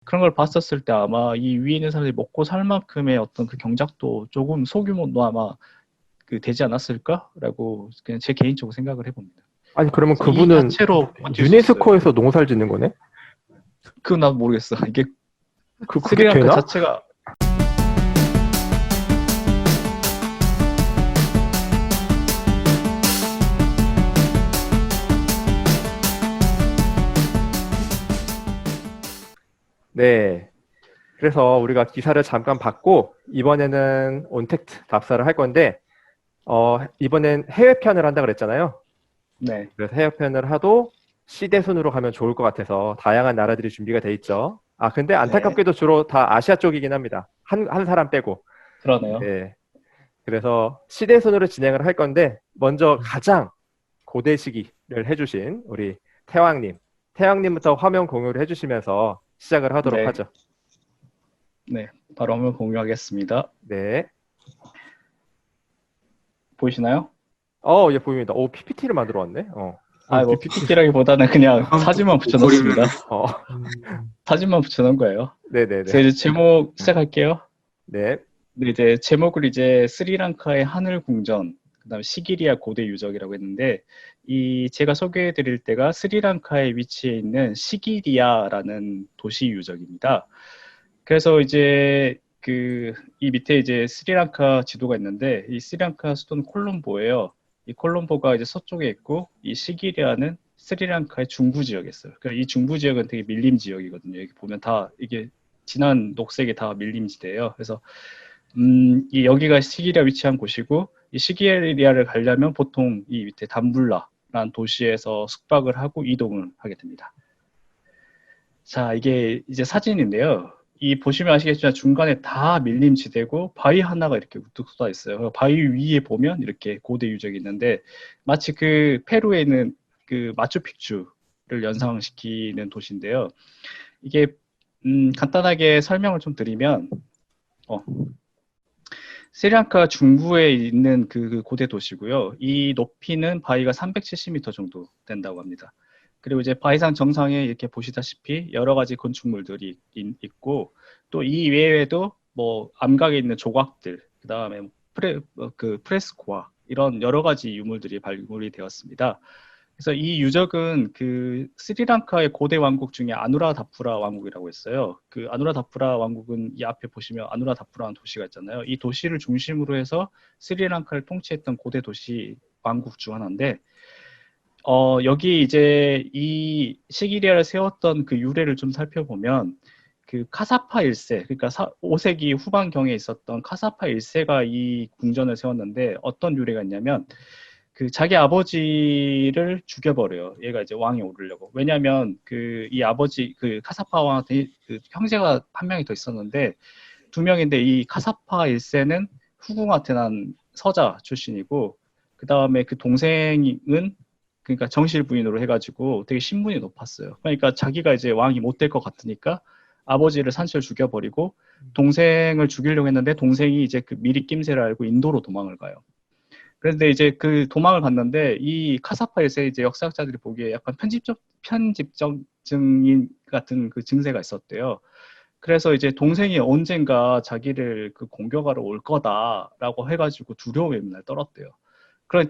그런 걸 봤었을 때 아마 이 위에 있는 사람들이 먹고 살 만큼의 어떤 그 경작도 조금 소규모도 아마 그 되지 않았을까라고 그냥 제 개인적으로 생각을 해봅니다. 아니, 그러면 그래서 이 그분은 자체로 버틸 수 있어요. 유네스코에서 농사를 짓는 거네? 그건 나도 모르겠어. 이게 그게 스리랑카 되나? 자체가 네. 그래서 우리가 기사를 잠깐 받고 이번에는 온택트 답사를 할 건데 이번엔 해외편을 한다 그랬잖아요. 네. 그래서 해외편을 하도 C대순으로 가면 좋을 것 같아서 다양한 나라들이 준비가 돼 있죠. 아, 근데 네. 안타깝게도 주로 다 아시아 쪽이긴 합니다. 한 사람 빼고. 그러네요. 네. 그래서 C대순으로 진행을 할 건데 먼저 가장 고대 시기를 해주신 우리 태왕님. 태왕님부터 화면 공유를 해주시면서 시작을 하도록 네. 하죠. 네. 바로 화면 공유하겠습니다. 네. 보이시나요? 예, 보입니다. 오, PPT를 만들어 왔네. 뭐 PPT라기보다는 그냥 사진만 붙여놨습니다. 사진만 붙여놓은 거예요. 네네네. 이제 제목 시작할게요. 네. 네, 이제 제목을 이제 스리랑카의 하늘 궁전, 그다음 시기리아 고대 유적이라고 했는데 제가 소개해 드릴 때가 스리랑카에 위치해 있는 시기리아라는 도시 유적입니다. 그래서 이제 이 밑에 이제 스리랑카 지도가 있는데 이 스리랑카 수도는 콜롬보예요. 이 콜롬보가 이제 서쪽에 있고 이 시기리아는 스리랑카의 중부 지역에 있어요. 그러니까 이 중부 지역은 되게 밀림 지역이거든요. 여기 보면 다 이게 진한 녹색이 다 밀림지대예요. 그래서 여기가 시기리아 위치한 곳이고 이 시기리아를 가려면 보통 이 밑에 담불라라는 도시에서 숙박을 하고 이동을 하게 됩니다. 자, 이게 이제 사진인데요. 이 보시면 아시겠지만 중간에 다 밀림지대고 바위 하나가 이렇게 우뚝 솟아 있어요. 바위 위에 보면 이렇게 고대 유적이 있는데 마치 그 페루에 있는 그 마추픽추를 연상시키는 도시인데요. 이게 간단하게 설명을 좀 드리면 스리랑카 중부에 있는 그 고대 도시고요. 이 높이는 바위가 370m 정도 된다고 합니다. 그리고 이제 바위산 정상에 이렇게 보시다시피 여러 가지 건축물들이 있고 또 이 외에도 뭐 암각에 있는 조각들, 그다음에 프레스코와 이런 여러 가지 유물들이 발굴이 되었습니다. 그래서 이 유적은 그 스리랑카의 고대 왕국 중에 아누라다푸라 왕국이라고 있어요. 그 아누라다푸라 왕국은 이 앞에 보시면 아누라다푸라는 도시가 있잖아요. 이 도시를 중심으로 해서 스리랑카를 통치했던 고대 도시 왕국 중 하나인데 여기 이제 이 시기리아를 세웠던 그 유래를 좀 살펴보면 그 카사파 1세, 그러니까 5세기 후반경에 있었던 카사파 1세가 이 궁전을 세웠는데 어떤 유래가 있냐면 그 자기 아버지를 죽여버려요. 얘가 이제 왕에 오르려고. 왜냐하면 이 아버지 그 카사파 왕한테 그 형제가 한 명이 더 있었는데 두 명인데 이 카사파 1세는 후궁한테 난 서자 출신이고 그 다음에 그 동생은 그러니까 정실 부인으로 해가지고 되게 신분이 높았어요. 그러니까 자기가 이제 왕이 못 될 것 같으니까 아버지를 산채로 죽여버리고 동생을 죽이려고 했는데 동생이 이제 그 미리 낌새를 알고 인도로 도망을 가요. 그런데 이제 그 도망을 갔는데 이 카사파 1세 이제 역사학자들이 보기에 약간 편집적 증인 같은 그 증세가 있었대요. 그래서 이제 동생이 언젠가 자기를 그 공격하러 올 거다라고 해가지고 두려움에 맨날 떨었대요.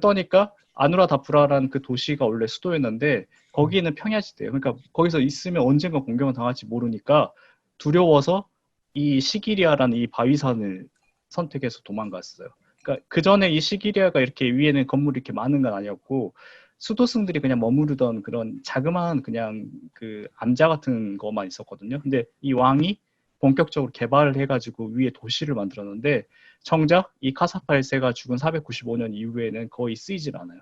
떠니까 아누라다푸라라는 그 도시가 원래 수도였는데 거기는 평야지대예요. 그러니까 거기서 있으면 언젠가 공격을 당할지 모르니까 두려워서 이 시기리아라는 이 바위산을 선택해서 도망갔어요. 그러니까 그 전에 이 시기리아가 이렇게 위에는 건물이 이렇게 많은 건 아니었고 수도승들이 그냥 머무르던 그런 자그마한 그냥 그 암자 같은 것만 있었거든요. 근데 이 왕이 본격적으로 개발을 해가지고 위에 도시를 만들었는데 정작 이 카사파 1세가 죽은 495년 이후에는 거의 쓰이질 않아요.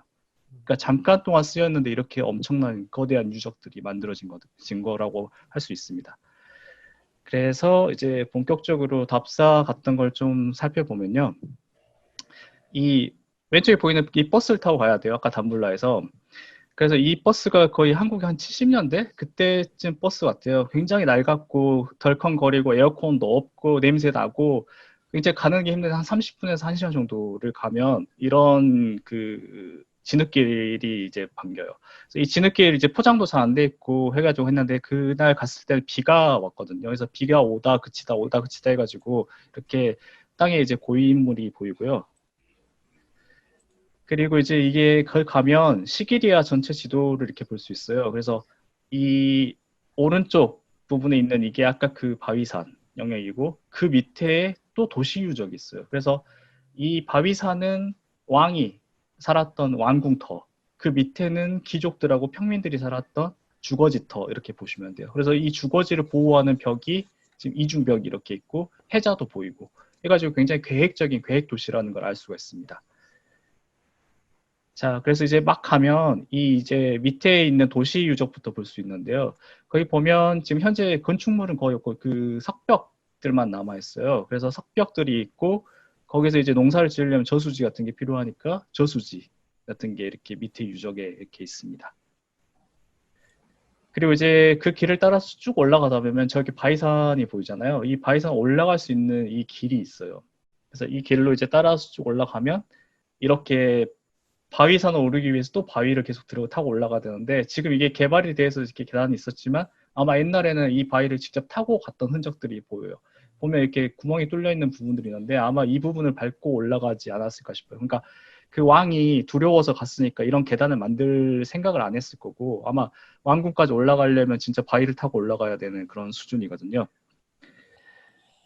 그러니까 잠깐 동안 쓰였는데 이렇게 엄청난 거대한 유적들이 만들어진 거라고 할 수 있습니다. 그래서 이제 본격적으로 답사 같은 걸 좀 살펴보면요. 이 왼쪽에 보이는 이 버스를 타고 가야 돼요. 아까 담불라에서. 그래서 이 버스가 거의 한국에 한 70년대? 그때쯤 버스 같아요. 굉장히 낡았고 덜컹거리고 에어컨도 없고 냄새 나고 굉장히 가는 게 힘든 한 30분에서 1시간 정도를 가면 이런 그 진흙길이 이제 반겨요. 그래서 이 진흙길 이제 포장도 잘 안 돼 있고 해가지고 했는데 그날 갔을 때 비가 왔거든요. 그래서 비가 오다 그치다 해가지고 이렇게 땅에 이제 고인물이 보이고요. 그리고 이제 이게 걸 가면 시기리아 전체 지도를 이렇게 볼 수 있어요. 그래서 이 오른쪽 부분에 있는 이게 아까 그 바위산 영역이고 그 밑에 또 도시 유적이 있어요. 그래서 이 바위산은 왕이 살았던 왕궁터, 그 밑에는 귀족들하고 평민들이 살았던 주거지터 이렇게 보시면 돼요. 그래서 이 주거지를 보호하는 벽이 지금 이중벽이 이렇게 있고 해자도 보이고 해가지고 굉장히 계획적인 계획 도시라는 걸 알 수가 있습니다. 자, 그래서 이제 막 가면 이 이제 밑에 있는 도시 유적부터 볼 수 있는데요. 거기 보면 지금 현재 건축물은 거의 없고 그 석벽들만 남아 있어요. 그래서 석벽들이 있고 거기서 이제 농사를 지으려면 저수지 같은 게 필요하니까 저수지 같은 게 이렇게 밑에 유적에 이렇게 있습니다. 그리고 이제 그 길을 따라서 쭉 올라가다 보면 저기 바위산이 보이잖아요. 이 바위산 올라갈 수 있는 이 길이 있어요. 그래서 이 길로 이제 따라서 쭉 올라가면 이렇게 바위산을 오르기 위해서 또 바위를 계속 타고 올라가야 되는데 지금 이게 개발이 돼서 이렇게 계단이 있었지만 아마 옛날에는 이 바위를 직접 타고 갔던 흔적들이 보여요. 보면 이렇게 구멍이 뚫려 있는 부분들이 있는데 아마 이 부분을 밟고 올라가지 않았을까 싶어요. 그러니까 그 왕이 두려워서 갔으니까 이런 계단을 만들 생각을 안 했을 거고 아마 왕궁까지 올라가려면 진짜 바위를 타고 올라가야 되는 그런 수준이거든요.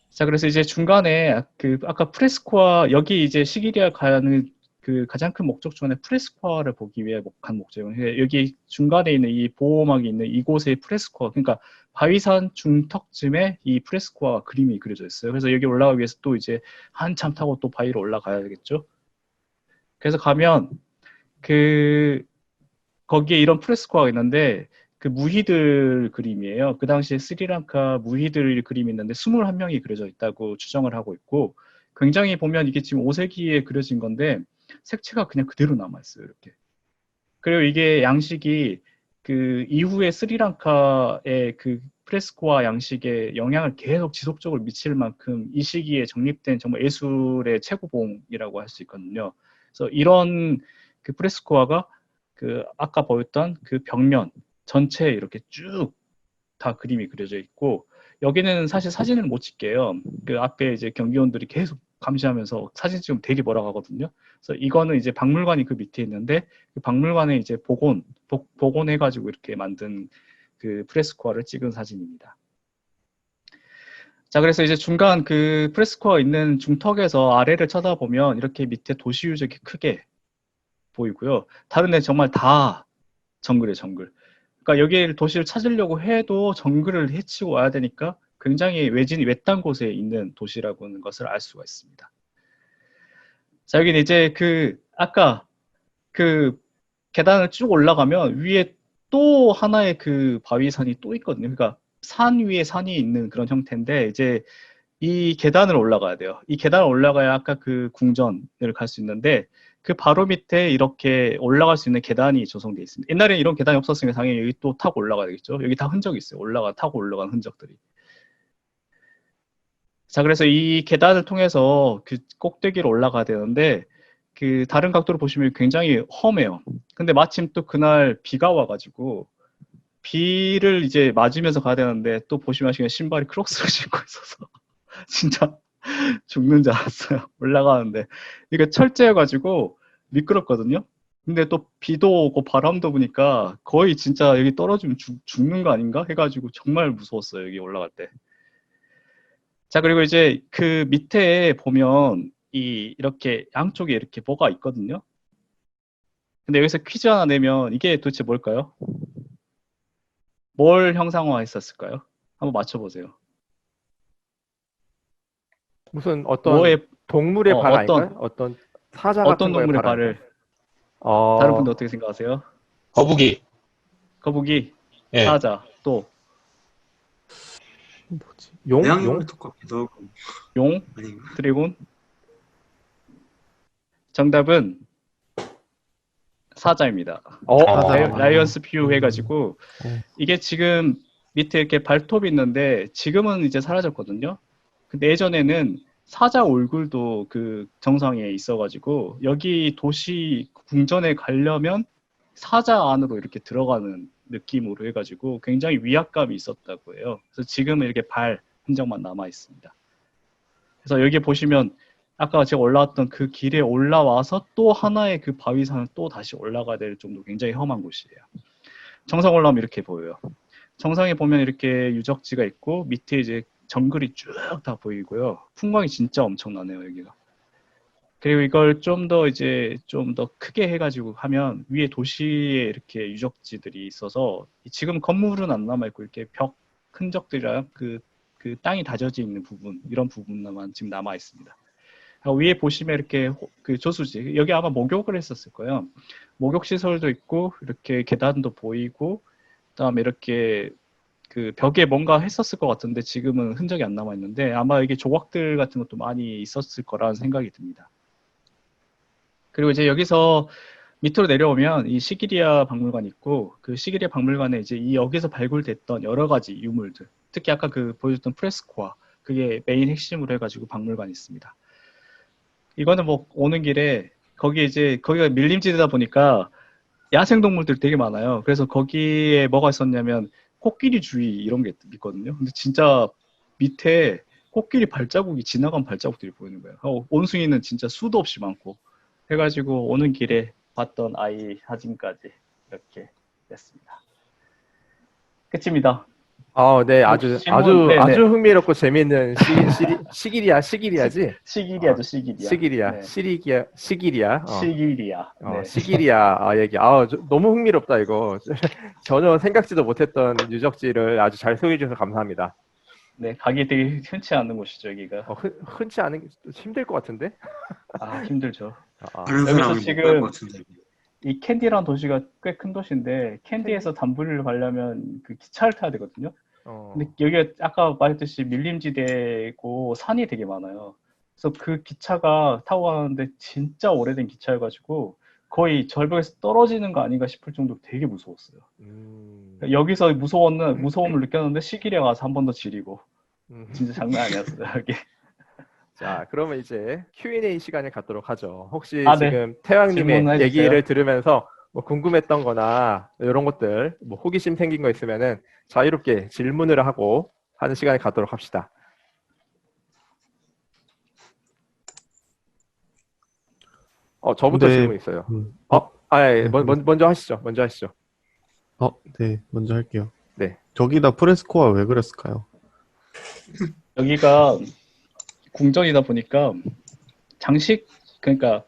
자, 그래서 이제 중간에 그 아까 프레스코아 여기 이제 시기리아 가는 그 가장 큰 목적 중에 프레스코아를 보기 위해 간 목적은 여기 중간에 있는 이 보호막이 있는 이곳의 프레스코아, 그러니까 바위산 중턱쯤에 이 프레스코아 그림이 그려져 있어요. 그래서 여기 올라가기 위해서 또 이제 한참 타고 또 바위로 올라가야 되겠죠. 그래서 가면 그 거기에 이런 프레스코가 있는데 그 무희들 그림이에요. 그 당시에 스리랑카 무희들 그림이 있는데 21명이 그려져 있다고 추정을 하고 있고 굉장히 보면 이게 지금 5세기에 그려진 건데 색채가 그냥 그대로 남아있어요. 이렇게. 그리고 이게 양식이 그 이후에 스리랑카의 그 프레스코와 양식에 영향을 계속 지속적으로 미칠 만큼 이 시기에 정립된 정말 예술의 최고봉이라고 할 수 있거든요. 그래서 이런 그 프레스코아가 그 아까 보였던 그 벽면 전체에 이렇게 쭉 다 그림이 그려져 있고 여기는 사실 사진을 못 찍게요. 그 앞에 이제 경비원들이 계속 감시하면서 사진 찍으면 되게 뭐라 하거든요. 그래서 이거는 이제 박물관이 그 밑에 있는데 그 박물관에 이제 복원해가지고 이렇게 만든 그 프레스코아를 찍은 사진입니다. 자, 그래서 이제 중간 그 프레스코아 있는 중턱에서 아래를 쳐다보면 이렇게 밑에 도시 유적이 크게 보이고요. 다른 데 정말 다 정글이에요, 정글. 그러니까 여기 도시를 찾으려고 해도 정글을 헤치고 와야 되니까 굉장히 외딴 곳에 있는 도시라고 하는 것을 알 수가 있습니다. 자, 여기는 이제 그 아까 그 계단을 쭉 올라가면 위에 또 하나의 그 바위산이 또 있거든요. 그러니까 산 위에 산이 있는 그런 형태인데 이제 이 계단을 올라가야 돼요. 이 계단을 올라가야 아까 그 궁전을 갈 수 있는데 그 바로 밑에 이렇게 올라갈 수 있는 계단이 조성되어 있습니다. 옛날에 이런 계단이 없었으니까 당연히 여기 또 타고 올라가야 되겠죠. 여기 다 흔적이 있어요. 타고 올라간 흔적들이. 자, 그래서 이 계단을 통해서 그 꼭대기로 올라가야 되는데 그 다른 각도로 보시면 굉장히 험해요. 근데 마침 또 그날 비가 와가지고 비를 이제 맞으면서 가야 되는데 또 보시면 신발이 크록스를 신고 있어서 진짜 죽는 줄 알았어요. 올라가는데. 이게 철제여가지고 미끄럽거든요. 근데 또 비도 오고 바람도 부니까 거의 진짜 여기 떨어지면 죽는 거 아닌가? 해가지고 정말 무서웠어요. 여기 올라갈 때. 자, 그리고 이제 그 밑에 보면 이렇게 양쪽에 이렇게 뭐가 있거든요. 근데 여기서 퀴즈 하나 내면 이게 도대체 뭘까요? 뭘 형상화 했었을까요? 한번 맞춰보세요. 무슨 어떤 뭐에, 동물의 발 어떤, 아닐까요? 어떤 사자 어떤 같은 거의 동물의 발 아닐까요? 발을, 다른 어, 분들 어떻게 생각하세요? 거북이. 거북이, 예. 사자, 또 뭐지? 용? 내양용을 것 같기도 하고 용, 아닌가? 드래곤. 정답은 사자입니다. 사자. 라이언스 퓨 해가지고 네. 이게 지금 밑에 이렇게 발톱이 있는데 지금은 이제 사라졌거든요. 근데 예전에는 사자 얼굴도 그 정상에 있어가지고 여기 도시 궁전에 가려면 사자 안으로 이렇게 들어가는 느낌으로 해가지고 굉장히 위압감이 있었다고 해요. 그래서 지금은 이렇게 발 흔적만 남아 있습니다. 그래서 여기 보시면 아까 제가 올라왔던 그 길에 올라와서 또 하나의 그 바위산을 또 다시 올라가야 될 정도 굉장히 험한 곳이에요. 정상 올라오면 이렇게 보여요. 정상에 보면 이렇게 유적지가 있고 밑에 이제 정글이 쭉 다 보이고요. 풍광이 진짜 엄청나네요, 여기가. 그리고 이걸 좀 더 이제 좀 더 크게 해가지고 하면 위에 도시에 이렇게 유적지들이 있어서 지금 건물은 안 남아있고 이렇게 벽 흔적들이랑 그 땅이 다져져 있는 부분, 이런 부분만 지금 남아 있습니다. 위에 보시면 이렇게 그 저수지, 여기 아마 목욕을 했었을 거예요. 목욕 시설도 있고 이렇게 계단도 보이고 그다음에 이렇게 그 벽에 뭔가 했었을 것 같은데 지금은 흔적이 안 남아 있는데 아마 이게 조각들 같은 것도 많이 있었을 거라는 생각이 듭니다. 그리고 이제 여기서 밑으로 내려오면 이 시기리아 박물관이 있고 그 시기리아 박물관에 이제 이 여기서 발굴됐던 여러 가지 유물들, 특히 아까 그 보여줬던 프레스코아, 그게 메인 핵심으로 해가지고 박물관이 있습니다. 이거는 뭐 오는 길에 거기 이제 거기가 밀림지대다 보니까 야생동물들 되게 많아요. 그래서 거기에 뭐가 있었냐면 코끼리 주의 이런 게 있거든요. 근데 진짜 밑에 코끼리 발자국이 지나간 발자국들이 보이는 거예요. 원숭이는 진짜 수도 없이 많고 해가지고 오는 길에 봤던 아이 사진까지 이렇게 됐습니다. 끝입니다. 네, 아주 질문, 네네. 아주 흥미롭고 재미있는 시기리아지? 시기리아죠, 시기리아. 시기리아, 네. 시기리아, 시기리아. 네. 시기리아 얘기. 너무 흥미롭다 이거. 전혀 생각지도 못했던 유적지를 아주 잘 소개해 주셔서 감사합니다. 네, 가기 되게 흔치 않은 곳이죠, 여기가. 흔치 않은 게 힘들 것 같은데? 힘들죠. 다른 여기서 사람이 지금 못갈것 같은데. 이 캔디라는 도시가 꽤 큰 도시인데 캔디에서 담불리를 가려면 그 기차를 타야 되거든요. 근데 여기가 아까 말했듯이 밀림지대고 산이 되게 많아요. 그래서 그 기차가 타고 가는데 진짜 오래된 기차여가지고 거의 절벽에서 떨어지는 거 아닌가 싶을 정도로 되게 무서웠어요. 여기서 무서움을 느꼈는데 시기리에 가서 한 번 더 지리고 진짜 장난 아니었어요, 여기. 자, 그러면 이제 Q&A 시간을 갖도록 하죠. 혹시 네. 지금 태왕님의 질문해 주세요. 얘기를 들으면서 뭐 궁금했던 거나 이런 것들, 뭐 호기심 생긴 거 있으면은 자유롭게 질문을 하고 하는 시간을 갖도록 합시다. 저부터 네. 질문 있어요. 예, 네, 먼저 하시죠. 네, 먼저 할게요. 네. 저기다 프레스코가 왜 그랬을까요? 여기가 궁전이다 보니까 그러니까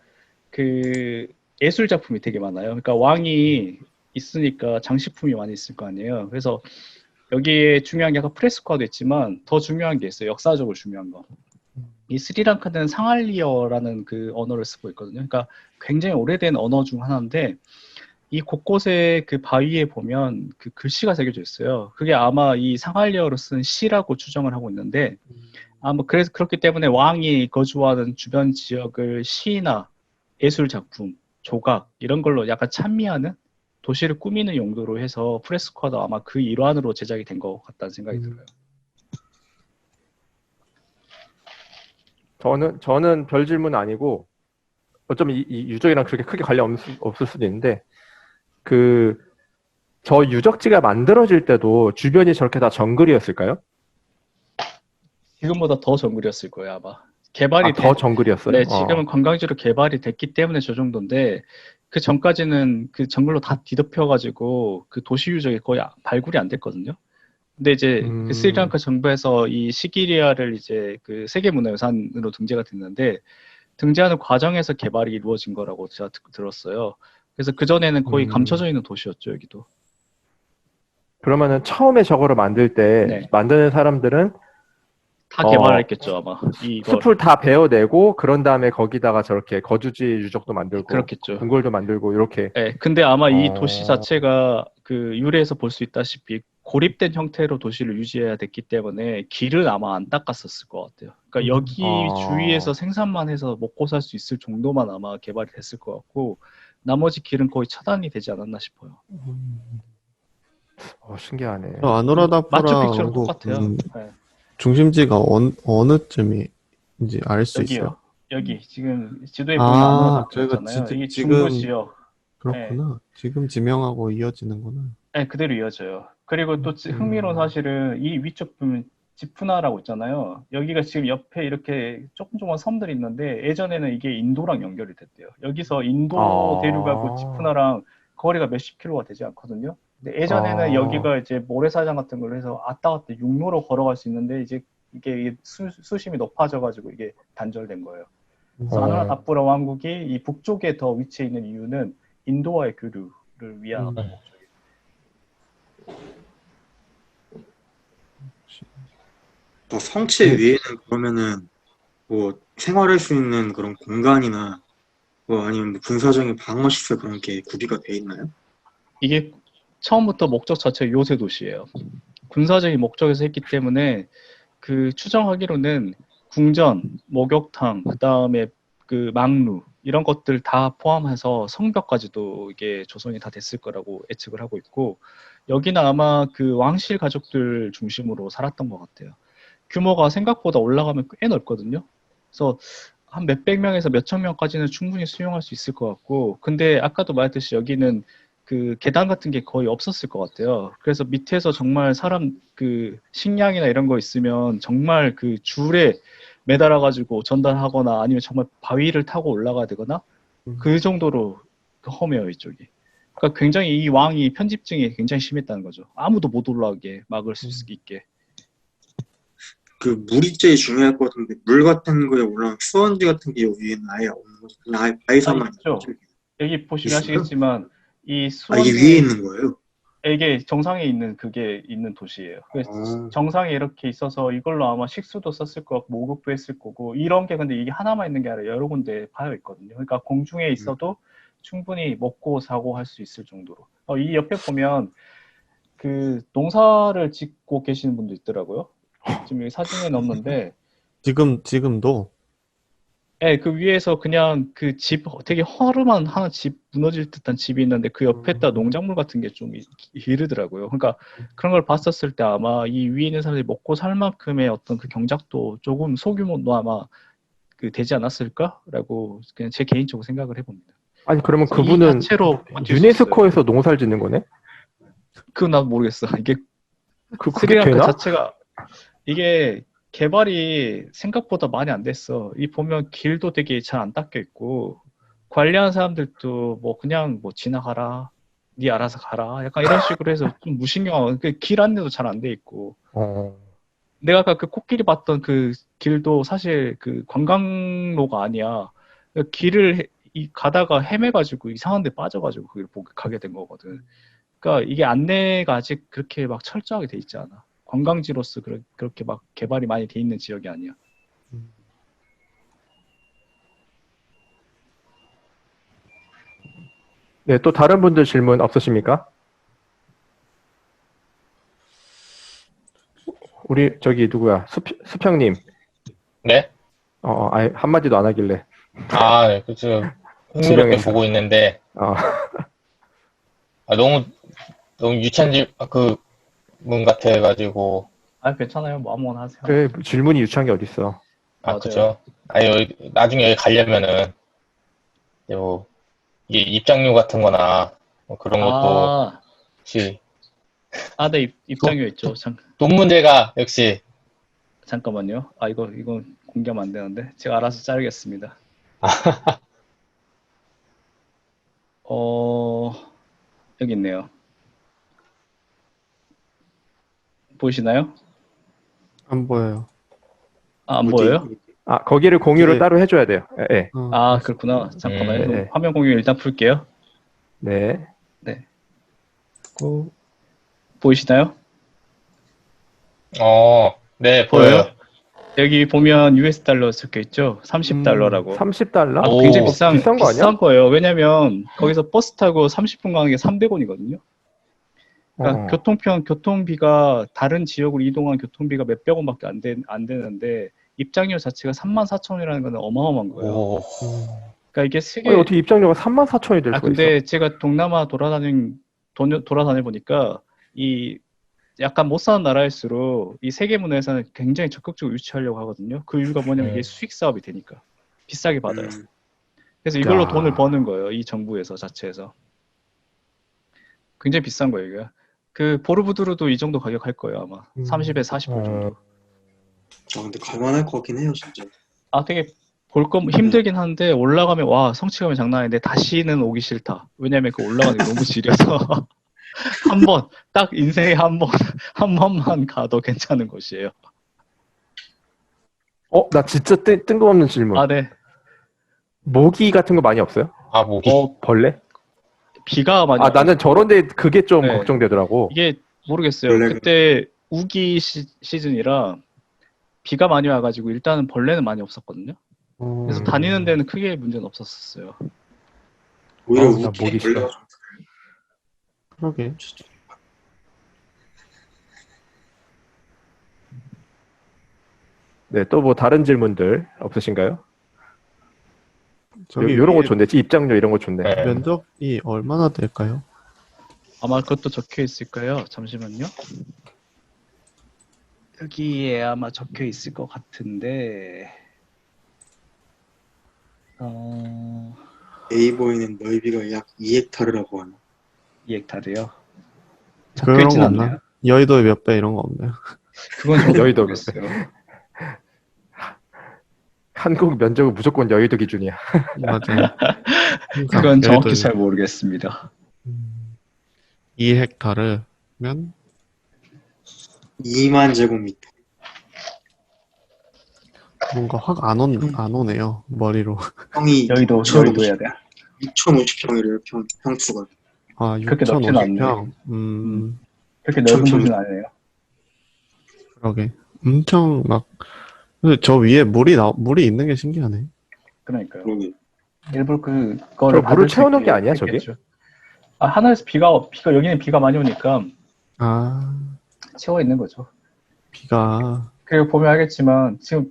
그 예술 작품이 되게 많아요. 그러니까 왕이 있으니까 장식품이 많이 있을 거 아니에요. 그래서 여기에 중요한 게 아까 프레스코아도 있지만 더 중요한 게 있어요. 역사적으로 중요한 거. 이 스리랑카는 상할리어라는 그 언어를 쓰고 있거든요. 그러니까 굉장히 오래된 언어 중 하나인데 이 곳곳에 그 바위에 보면 그 글씨가 새겨져 있어요. 그게 아마 이 상할리어로 쓴 시라고 추정을 하고 있는데 그래서 그렇기 때문에 왕이 거주하는 주변 지역을 시나 예술 작품, 조각 이런 걸로 약간 찬미하는 도시를 꾸미는 용도로 해서 프레스코아도 아마 그 일환으로 제작이 된 것 같다는 생각이 들어요. 저는 별 질문 아니고 어쩌면 이 유적이랑 그렇게 크게 관련 없을 수도 있는데 저 유적지가 만들어질 때도 주변이 저렇게 다 정글이었을까요? 지금보다 더 정글이었을 거예요, 아마. 개발이 더 정글이었어요? 네, 지금은 관광지로 개발이 됐기 때문에 저 정도인데 그 전까지는 그 정글로 다 뒤덮여가지고 그 도시 유적이 거의 발굴이 안 됐거든요. 근데 이제 그 스리랑카 정부에서 이 시기리아를 이제 그 세계문화유산으로 등재가 됐는데 등재하는 과정에서 개발이 이루어진 거라고 제가 들었어요. 그래서 그전에는 거의 감춰져 있는 도시였죠, 여기도. 그러면은 처음에 저거를 만들 때 네. 만드는 사람들은 다 개발했겠죠, 아마. 숲을 다 베어내고 그런 다음에 거기다가 저렇게 거주지 유적도 만들고 그렇겠죠. 궁궐도 만들고 이렇게. 네, 근데 아마 이 도시 자체가 그 유래에서 볼 수 있다시피 고립된 형태로 도시를 유지해야 됐기 때문에 길은 아마 안 닦았었을 것 같아요. 그러니까 여기 주위에서 생산만 해서 먹고 살 수 있을 정도만 아마 개발이 됐을 것 같고 나머지 길은 거의 차단이 되지 않았나 싶어요. 아누라다푸라 마추픽추랑 똑같아요. 네. 중심지가 어느 쯤이 이제 알 수 있어요? 여기요. 여기 지금 지도에 보면 안으로 저희가 닦여 있잖아요. 이게 지금 중부 지역. 네. 그렇구나. 지금 지명하고 이어지는구나. 네, 그대로 이어져요. 그리고 또 흥미로운 사실은 이 위쪽 보면 지푸나라고 있잖아요. 여기가 지금 옆에 이렇게 조금 조그만 섬들이 있는데 예전에는 이게 인도랑 연결이 됐대요. 여기서 인도 대륙하고 지푸나랑 거리가 몇십 킬로가 되지 않거든요. 근데 예전에는 여기가 이제 모래사장 같은 걸로 해서 왔다 갔다 육로로 걸어갈 수 있는데 이제 이게 수심이 높아져가지고 이게 단절된 거예요. 그래서 아누라다푸라 왕국이 이 북쪽에 더 위치해 있는 이유는 인도와의 교류를 위한 어떤 목적이에요. 또 성체 위에는 그러면은 뭐 생활할 수 있는 그런 공간이나 뭐 아니면 뭐 군사적인 방어 시설 그런 게 구비가 돼 있나요? 이게 처음부터 목적 자체가 요새 도시예요. 군사적인 목적에서 했기 때문에 그 추정하기로는 궁전, 목욕탕, 그 다음에 그 망루 이런 것들 다 포함해서 성벽까지도 이게 조성이 다 됐을 거라고 예측을 하고 있고 여기는 아마 그 왕실 가족들 중심으로 살았던 것 같아요. 규모가 생각보다 올라가면 꽤 넓거든요. 그래서 한 몇백 명에서 몇천 명까지는 충분히 수용할 수 있을 것 같고 근데 아까도 말했듯이 여기는 그 계단 같은 게 거의 없었을 것 같아요. 그래서 밑에서 정말 사람 그 식량이나 이런 거 있으면 정말 그 줄에 매달아 가지고 전달하거나 아니면 정말 바위를 타고 올라가야 되거나 그 정도로 험해요 이쪽이. 그러니까 굉장히 이 왕이 편집증이 굉장히 심했다는 거죠. 아무도 못 올라가게 막을 수 있게. 그 물이 제일 중요할 것 같은데 물 같은 거에 올라온 수원지 같은 게 여기는 아예 없는 거죠. 그냥 아예 바위산만 있죠. 여기 보시면 있어요? 아시겠지만 이 아 이게 위에 있는 거예요? 이게 정상에 있는 그게 있는 도시예요. 그래서 정상에 이렇게 있어서 이걸로 아마 식수도 썼을 거고 목욕도 했을 거고 이런 게 근데 이게 하나만 있는 게 아니라 여러 군데 파여 있거든요. 그러니까 공중에 있어도 충분히 먹고 사고 할 수 있을 정도로. 이 옆에 보면 그 농사를 짓고 계시는 분도 있더라고요. 지금 여기 사진에는 없는데 지금도 네, 그 위에서 그냥 그 집, 되게 허름한 하나 집, 무너질 듯한 집이 있는데 그 옆에다 농작물 같은 게 좀 기르더라고요. 그러니까 그런 걸 봤었을 때 아마 이 위에 있는 사람들이 먹고 살 만큼의 어떤 그 경작도 조금 소규모도 아마 그 되지 않았을까라고 그냥 제 개인적으로 생각을 해봅니다. 아니 그러면 이 그분은 자체로 버틸 수 유네스코에서 농사를 짓는 거네? 그건 난 모르겠어. 이게 그게 스리랑카 되나? 자체가 이게 개발이 생각보다 많이 안 됐어. 이 보면 길도 되게 잘 안 닦여 있고 관리하는 사람들도 뭐 그냥 뭐 지나가라, 네 알아서 가라, 약간 이런 식으로 해서 좀 무신경하고 그 길 안내도 잘 안 돼 있고. 내가 아까 그 코끼리 봤던 그 길도 사실 그 관광로가 아니야. 그 길을 가다가 헤매가지고 이상한 데 빠져가지고 거기를 가게 된 거거든. 그러니까 이게 안내가 아직 그렇게 막 철저하게 돼 있지 않아. 관광지로서 그렇게 막 개발이 많이 돼 있는 지역이 아니야. 네, 또 다른 분들 질문 없으십니까? 우리 저기 누구야? 수평님. 네? 아예 한마디도 안 하길래. 아, 네, 지금 흥미롭게 지명했어. 보고 있는데 너무 유치한 문 같아가지고. 괜찮아요. 뭐 아무거나 하세요. 그래, 질문이 유치한 게 어딨어. 맞아요. 그죠? 나중에 여기 가려면은 뭐 이게 입장료 같은 거나 뭐 그런 것도 혹시 네, 입장료 있죠. 돈 문제가 역시 잠깐만요. 이거 공개하면 안 되는데 제가 알아서 자르겠습니다. 여기 있네요. 보이시나요? 안 보여요. 안 보여요? 거기를 공유를 네. 따로 해줘야 돼요. 예. 그렇구나. 잠깐만요. 네. 화면 공유 일단 풀게요. 네. 보이시나요? 네, 보여요? 보여요. 여기 보면 US 달러 적혀 있죠? 30달러라고. 30달러? 오, 굉장히 비싼 거 아니야? 비싼 거예요. 왜냐면 거기서 버스 타고 30분 가는 게 300원이거든요. 그러니까 교통비가 다른 지역으로 이동한 교통비가 몇백 원밖에 안 되는데 입장료 자체가 34,000원이라는 건 어마어마한 거예요. 그러니까 이게 세계 어떻게 입장료가 34,000원이 될 수가 있어? 근데 제가 동남아 돌아다녀 보니까 이 약간 못 사는 나라일수록 이 세계 문화에서는 굉장히 적극적으로 유치하려고 하거든요. 그 이유가 뭐냐면 이게 수익 사업이 되니까 비싸게 받아요. 그래서 이걸로 야. 돈을 버는 거예요. 이 정부에서 자체에서. 굉장히 비싼 거예요, 이게. 그 보르부드르도 이 정도 가격 할 거예요, 아마. 30에 40불 정도. 근데 갈만할 것 같긴 해요, 진짜. 아, 되게 볼 거 힘들긴 한데 올라가면 와, 성취감이 장난 아닌데 다시는 오기 싫다. 왜냐면 그 올라가는 게 너무 지려서 한 번, 딱 인생에 한 번, 한 번만 가도 괜찮은 곳이에요. 나 진짜 뜬금없는 질문. 아, 네. 모기 같은 거 많이 없어요? 아, 모기. 벌레? 비가 많이 나는 저런데 그게 좀 네. 걱정되더라고. 이게 모르겠어요. 벌레가- 그때 우기 시즌이라 비가 많이 와가지고 일단은 벌레는 많이 없었거든요. 그래서 다니는 데는 크게 문제는 없었어요. 오히려 나 우기 모기 싫어. 벌레가 좀 그러게. 네, 또 뭐 다른 질문들 없으신가요? 저기 이런 거 위에 좋네. 입장료 이런 거 좋네. 네. 면적이 얼마나 될까요? 아마 그것도 적혀 있을까요? 잠시만요. 여기에 아마 적혀 있을 것 같은데, 네이버에는 넓이가 약 2헥타르라고 하네. 2헥타르요. 적혀 그런 있진 거 않나요? 없나? 여의도의 몇 배 이런 거 없나요? 그건 저도 여의도 모르겠어요. 한국 면적은 무조건 여의도 기준이야. 맞아요. 그건 정확히 여의도의- 잘 모르겠습니다. 2헥타르면 2만 제곱미터. 뭔가 확 안 오네요. 머리로. 평이 여의도여야 돼. 6,050평이래요, 평수가. 아, 그렇게 넓진 않네. 6,050평. 그렇게 넓은 참- 도시는 아니에요. 그러게. 엄청 막, 근데 저 위에 물이 있는 게 신기하네. 그러니까요. 그러게. 일부러 그거를 저 물을 채워놓은 게 아니야, 저기? 아, 하늘에서 비가 여기는 비가 많이 오니까 아, 채워 있는 거죠. 비가, 그리고 보면 알겠지만 지금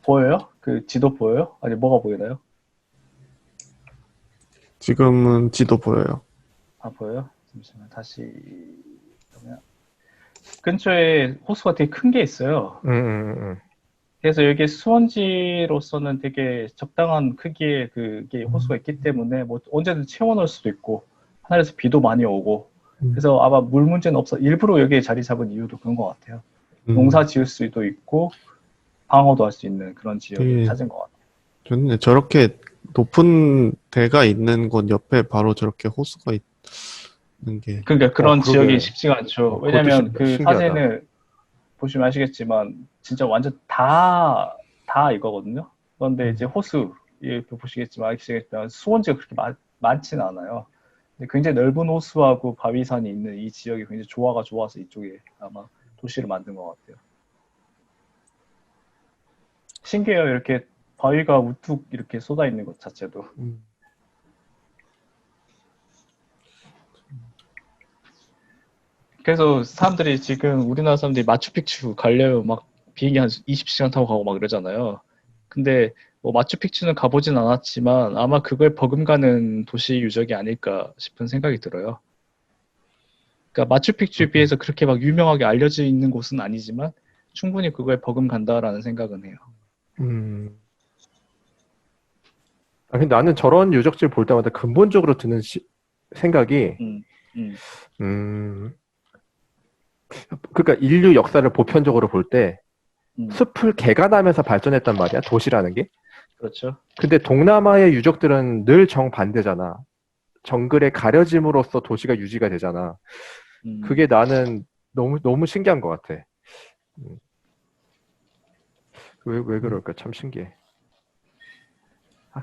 보여요? 그 지도 보여요? 아니 뭐가 보이나요? 지금은 지도 보여요. 아 보여요? 잠시만 다시 보면 근처에 호수가 되게 큰 게 있어요. 그래서 여기 수원지로서는 되게 적당한 크기의 그게 호수가 있기 때문에 뭐 언제든 채워넣을 수도 있고 하늘에서 비도 많이 오고 그래서 아마 물 문제는 없어. 일부러 여기에 자리 잡은 이유도 그런 것 같아요. 농사 지을 수도 있고 방어도 할 수 있는 그런 지역을 예. 찾은 것 같아요. 좋네. 저렇게 높은 데가 있는 곳 옆에 바로 저렇게 호수가 있는 게. 그러니까 그런 그러게. 지역이 쉽지가 않죠. 그것도 왜냐면 그 신기하다. 사진을 보시면 아시겠지만 진짜 완전 다 이거거든요. 그런데 이제 호수 이렇게 보시겠지만 수원지가 그렇게 많지는 않아요. 근데 굉장히 넓은 호수하고 바위산이 있는 이 지역이 굉장히 조화가 좋아서 이쪽에 아마 도시를 만든 것 같아요. 신기해요. 이렇게 바위가 우뚝 이렇게 쏟아 있는 것 자체도. 그래서 사람들이 지금 우리나라 사람들이 마추픽추 가려면 막 비행기 한 20시간 타고 가고 막 그러잖아요. 근데 뭐 마추픽추는 가보진 않았지만 아마 그걸 버금가는 도시 유적이 아닐까 싶은 생각이 들어요. 그러니까 마추픽추에 비해서 그렇게 막 유명하게 알려져 있는 곳은 아니지만 충분히 그걸 버금간다라는 생각은 해요. 근데 나는 저런 유적지를 볼 때마다 근본적으로 드는 생각이, 그러니까 인류 역사를 보편적으로 볼 때 숲을 개간하면서 발전했단 말이야, 도시라는 게. 그렇죠. 근데 동남아의 유적들은 늘 정반대잖아. 정글에 가려짐으로써 도시가 유지가 되잖아. 그게 나는 너무 신기한 것 같아. 왜 그럴까? 참 신기해.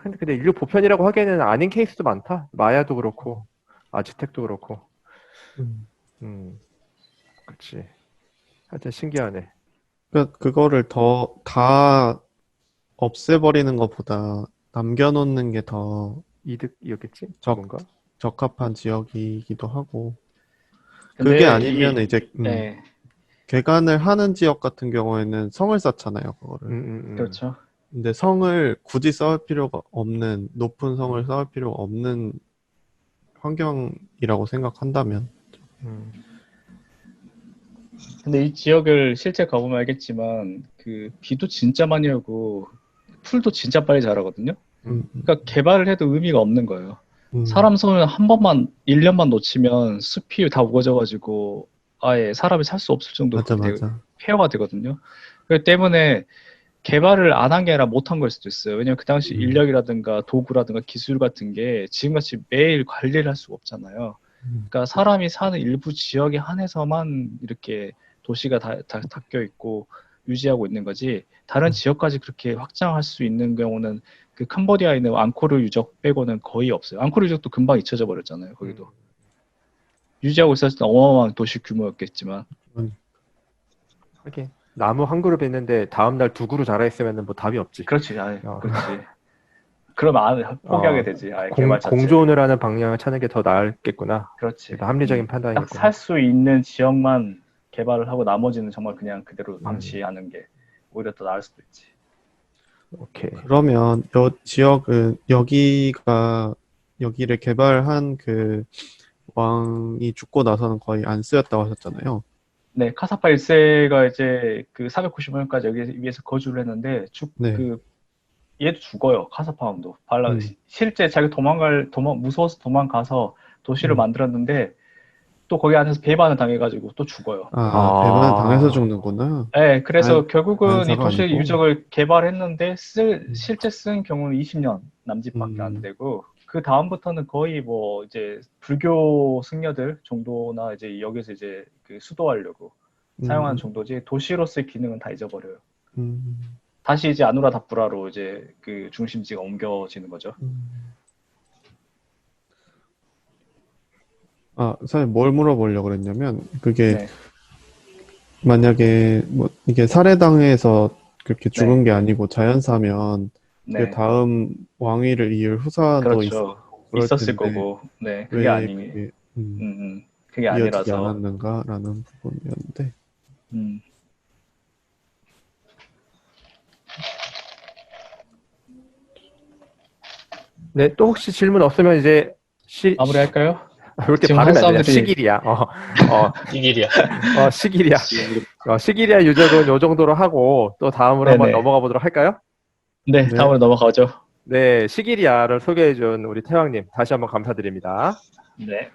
근데 인류 보편이라고 하기에는 아닌 케이스도 많다. 마야도 그렇고, 아즈텍도 그렇고. 그치. 하여튼 신기하네. 그러니까 그거를 다 없애버리는 것보다 남겨놓는 게 더 이득이었겠지? 뭔가? 적합한 지역이기도 하고. 근데 그게 아니면 이게- 이제 네, 개간을 하는 지역 같은 경우에는 성을 쌓잖아요, 그거를. 그렇죠. 근데 성을 굳이 쌓을 필요가 없는, 높은 성을 쌓을 필요가 없는 환경이라고 생각한다면. 근데 이 지역을 실제 가보면 알겠지만 그 비도 진짜 많이 오고 풀도 진짜 빨리 자라거든요. 그러니까 개발을 해도 의미가 없는 거예요. 사람 손을 한 번만 1년만 놓치면 숲이 다 우거져가지고 아예 사람이 살 수 없을 정도로 맞아, 그렇게 맞아. 폐허가 되거든요. 그렇기 때문에 개발을 안 한 게 아니라 못한 걸 수도 있어요. 왜냐면 그 당시 인력이라든가 도구라든가 기술 같은 게 지금같이 매일 관리를 할 수가 없잖아요. 그러니까 사람이 사는 일부 지역에 한해서만 이렇게 도시가 다 닦여 있고 유지하고 있는 거지 다른 지역까지 그렇게 확장할 수 있는 경우는 그 캄보디아에 있는 앙코르 유적 빼고는 거의 없어요. 앙코르 유적도 금방 잊혀져 버렸잖아요. 거기도 유지하고 있었을 때 어마어마한 도시 규모였겠지만 하긴 나무 한 그룹 있는데 다음 날 두 그루 자라 있으면 뭐 답이 없지. 그렇지, 아예 어. 그렇지. 그러면 포기하게 되지. 아예 개발 자체. 공존을 하는 방향을 찾는 게 더 나을겠구나. 그렇지. 합리적인 딱 판단이겠구나. 살 수 있는 지역만 개발을 하고 나머지는 정말 그냥 그대로 방치하는 게 오히려 더 나을 수도 있지. 오케이. 그러면 요 지역은 여기를 개발한 그 왕이 죽고 나서는 거의 안 쓰였다고 하셨잖아요. 네, 카사파 1세가 이제 그 495년까지 여기 위에서 거주를 했는데 네. 얘도 죽어요. 카사파 왕도. 음. 실제 자기 무서워서 도망가서 도시를 만들었는데 또 거기 안에서 배반을 당해가지고 또 죽어요. 배반 당해서 죽는구나. 네, 그래서 결국은 이 반사가 도시 아니고. 유적을 개발했는데 실제 쓴 경우는 20년 남짓밖에 안 되고 그 다음부터는 거의 뭐 이제 불교 승려들 정도나 이제 여기서 이제 그 수도하려고 사용하는 정도지 도시로서의 기능은 다 잊어버려요. 다시 이제 아누라다푸라로 이제 그 중심지가 옮겨지는 거죠. 사실 뭘 물어보려고 그랬냐면 그게 네. 만약에 뭐 이게 살해당해서 그렇게 죽은 게 아니고 자연사면 네. 그 다음 왕위를 이을 후사도 그렇죠. 그럴 있었을 텐데 거고. 네, 그게 왜 아니. 그게 그게 이어지지 아니라서. 않았는가라는 부분이었는데. 네, 또 혹시 질문 없으면 이제 마무리할까요? 왜 이렇게 지금 발음이 안 한국 되냐? 사람들이- 시길이야. 이 길이야. 시길이야. 시길이야 유적은 요 정도로 하고 또 다음으로 한번 네네. 넘어가 보도록 할까요? 네, 네. 다음으로 넘어가죠. 네, 시길이야를 소개해준 우리 태왕님 다시 한번 감사드립니다. 네.